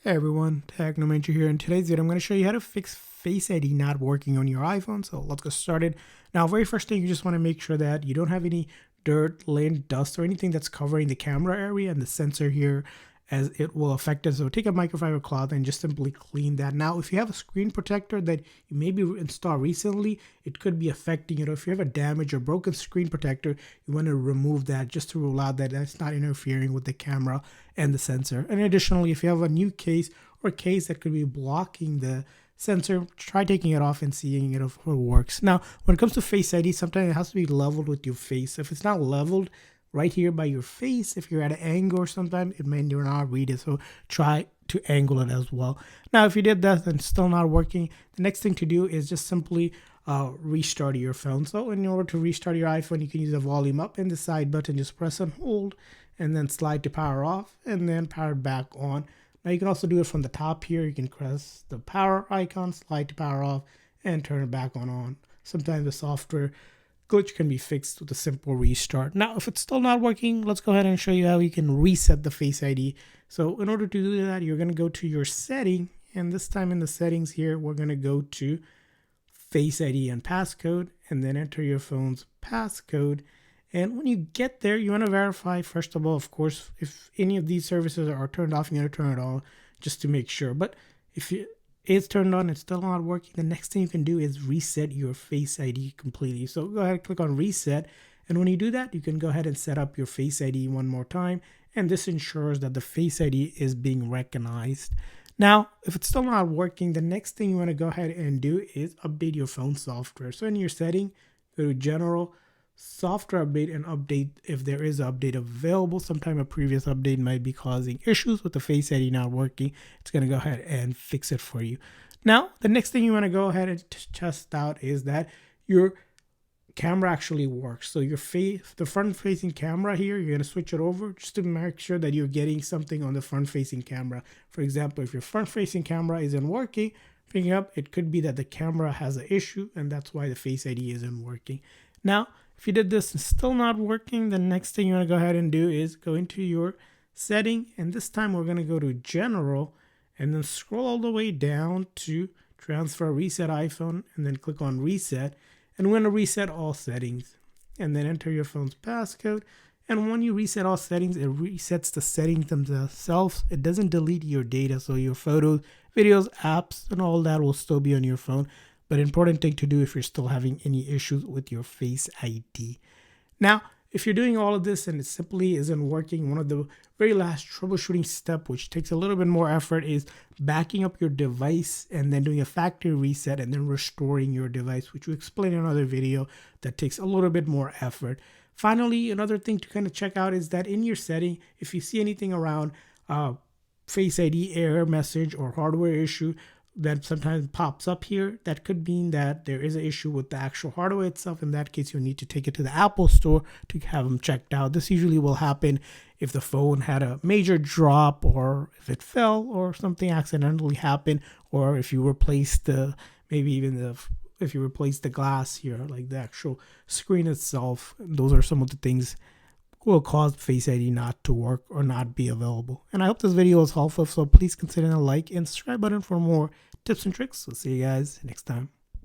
Hey everyone, Technomentary here. In today's video, I'm going to show you how to fix Face ID not working on your iPhone. So let's get started. Now, very first thing, you just want to make sure that you don't have any dirt, lint, dust, or anything that's covering the camera area and the sensor here, as it will affect it. So take a microfiber cloth and just simply clean that. Now, if you have a screen protector that you maybe installed recently, it could be affecting it. Or if you have a damaged or broken screen protector, you want to remove that just to rule out that that's not interfering with the camera and the sensor. And additionally, if you have a new case or a case that could be blocking the sensor, try taking it off and seeing if it works. Now, when it comes to Face ID, sometimes it has to be leveled with your face. If it's not leveled right here by your face, if you're at an angle or something, it may not read it. So try to angle it as well. Now, if you did that and still not working, the next thing to do is just simply restart your phone. So in order to restart your iPhone, you can use the volume up and the side button, just press and hold, and then slide to power off and then power back on. Now you can also do it from the top here. You can press the power icon, slide to power off, and turn it back on. Sometimes the software glitch can be fixed with a simple restart. Now, if it's still not working, let's go ahead and show you how you can reset the Face ID. So in order to do that, you're going to go to your setting, and this time in the settings here, we're going to go to Face ID and passcode, and then enter your phone's passcode. And when you get there, you want to verify, first of all, of course, if any of these services are turned off, you want to turn it on just to make sure. But if it is turned on, it's still not working, the next thing you can do is reset your Face ID completely. So go ahead and click on reset. And when you do that, you can go ahead and set up your Face ID one more time. And this ensures that the Face ID is being recognized. Now, if it's still not working, the next thing you want to go ahead and do is update your phone software. So in your setting, go to General, Software Update, and update if there is an update available. Sometime a previous update might be causing issues with the Face ID not working. It's going to go ahead and fix it for you. Now, the next thing you want to go ahead and test out is that your camera actually works. So your the front facing camera here, you're going to switch it over just to make sure that you're getting something on the front facing camera. For example, if your front facing camera isn't working, picking up, it could be that the camera has an issue and that's why the Face ID isn't working. Now, if you did this and still not working, the next thing you want to go ahead and do is go into your setting, and this time we're going to go to General and then scroll all the way down to Transfer Reset iPhone, and then click on Reset. And we're going to reset all settings and then enter your phone's passcode. And when you reset all settings, it resets the settings themselves. It doesn't delete your data. So your photos, videos, apps, and all that will still be on your phone. But important thing to do if you're still having any issues with your Face ID. Now, if you're doing all of this and it simply isn't working, one of the very last troubleshooting step, which takes a little bit more effort, is backing up your device and then doing a factory reset and then restoring your device, which we explain in another video that takes a little bit more effort. Finally, another thing to kind of check out is that in your setting, if you see anything around Face ID error message or hardware issue that sometimes pops up here, that could mean that there is an issue with the actual hardware itself. In that case, you'll need to take it to the Apple store to have them checked out. This usually will happen if the phone had a major drop, or if it fell, or something accidentally happened, or if you replaced if you replace the glass here, like the actual screen itself. Those are some of the things will cause Face ID not to work or not be available. And I hope this video was helpful, so please consider a like and subscribe button for more tips and tricks. We'll see you guys next time.